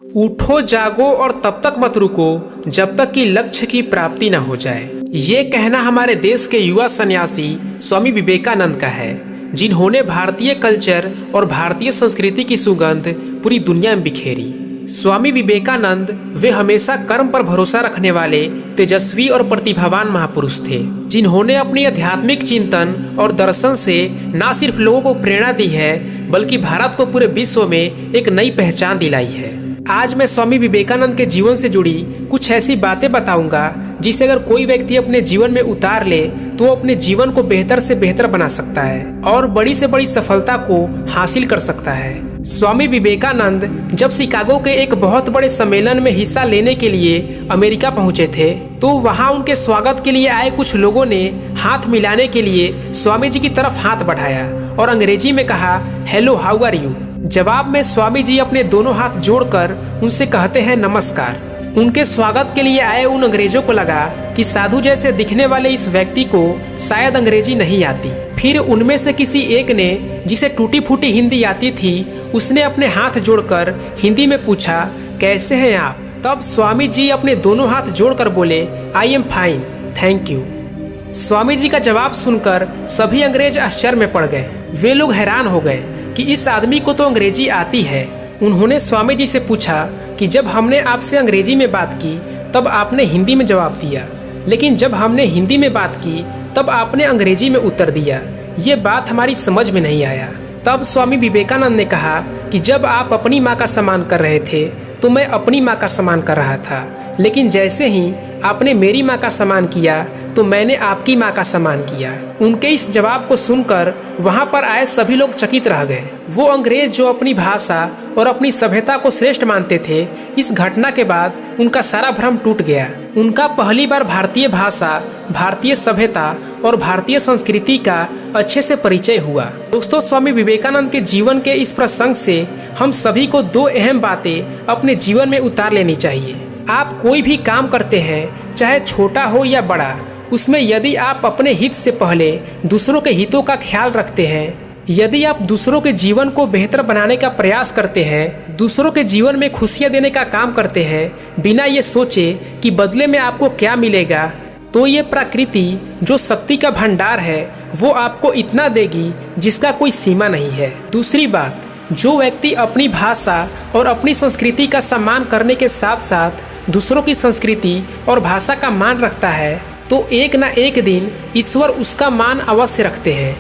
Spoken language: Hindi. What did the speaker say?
उठो जागो और तब तक मत रुको जब तक कि लक्ष्य की प्राप्ति न हो जाए। ये कहना हमारे देश के युवा सन्यासी स्वामी विवेकानंद का है, जिन्होंने भारतीय कल्चर और भारतीय संस्कृति की सुगंध पूरी दुनिया में बिखेरी। स्वामी विवेकानंद वे हमेशा कर्म पर भरोसा रखने वाले तेजस्वी और प्रतिभावान महापुरुष थे, जिन्होंने अपनी आध्यात्मिक चिंतन और दर्शन से न सिर्फ लोगों को प्रेरणा दी है बल्कि भारत को पूरे विश्व में एक नई पहचान दिलाई है। आज मैं स्वामी विवेकानंद के जीवन से जुड़ी कुछ ऐसी बातें बताऊंगा जिसे अगर कोई व्यक्ति अपने जीवन में उतार ले तो वो अपने जीवन को बेहतर से बेहतर बना सकता है और बड़ी से बड़ी सफलता को हासिल कर सकता है। स्वामी विवेकानंद जब शिकागो के एक बहुत बड़े सम्मेलन में हिस्सा लेने के लिए अमेरिका पहुंचे थे तो वहां उनके स्वागत के लिए आए कुछ लोगों ने हाथ मिलाने के लिए स्वामी जी की तरफ हाथ बढ़ाया और अंग्रेजी में कहा, हेलो हाउ आर यू। जवाब में स्वामी जी अपने दोनों हाथ जोड़कर उनसे कहते हैं नमस्कार। उनके स्वागत के लिए आए उन अंग्रेजों को लगा कि साधु जैसे दिखने वाले इस व्यक्ति को शायद अंग्रेजी नहीं आती। फिर उनमें से किसी एक ने, जिसे टूटी फूटी हिंदी आती थी, उसने अपने हाथ जोड़कर हिंदी में पूछा, कैसे हैं आप। तब स्वामी जी अपने दोनों हाथ जोड़कर बोले, I am fine, thank you. Swami ji का जवाब सुनकर सभी अंग्रेज आश्चर्य में पड़ गए। वे लोग हैरान हो गए कि इस आदमी को तो अंग्रेजी आती है। उन्होंने स्वामी जी से पूछा कि जब हमने आपसे अंग्रेजी में बात की तब आपने हिंदी में जवाब दिया, लेकिन जब हमने हिंदी में बात की तब आपने अंग्रेजी में उत्तर दिया। ये बात हमारी समझ में नहीं आया। तब स्वामी विवेकानंद ने कहा कि जब आप अपनी माँ का सम्मान कर रहे थे तो मैं अपनी माँ का सम्मान कर रहा था, लेकिन जैसे ही आपने मेरी माँ का सम्मान किया तो मैंने आपकी माँ का सम्मान किया। उनके इस जवाब को सुनकर वहाँ पर आए सभी लोग चकित रह गए। वो अंग्रेज जो अपनी भाषा और अपनी सभ्यता को श्रेष्ठ मानते थे, इस घटना के बाद उनका सारा भ्रम टूट गया। उनका पहली बार भारतीय भाषा, भारतीय सभ्यता और भारतीय संस्कृति का अच्छे से परिचय हुआ। दोस्तों, स्वामी विवेकानंद के जीवन के इस प्रसंग से हम सभी को दो अहम बातें अपने जीवन में उतार लेनी चाहिए। आप कोई भी काम करते हैं, चाहे छोटा हो या बड़ा, उसमें यदि आप अपने हित से पहले दूसरों के हितों का ख्याल रखते हैं, यदि आप दूसरों के जीवन को बेहतर बनाने का प्रयास करते हैं, दूसरों के जीवन में खुशियां देने का काम करते हैं, बिना ये सोचे कि बदले में आपको क्या मिलेगा, तो ये प्रकृति जो शक्ति का भंडार है वो आपको इतना देगी जिसका कोई सीमा नहीं है। दूसरी बात, जो व्यक्ति अपनी भाषा और अपनी संस्कृति का सम्मान करने के साथ साथ दूसरों की संस्कृति और भाषा का मान रखता है तो एक न एक दिन ईश्वर उसका मान अवश्य रखते हैं।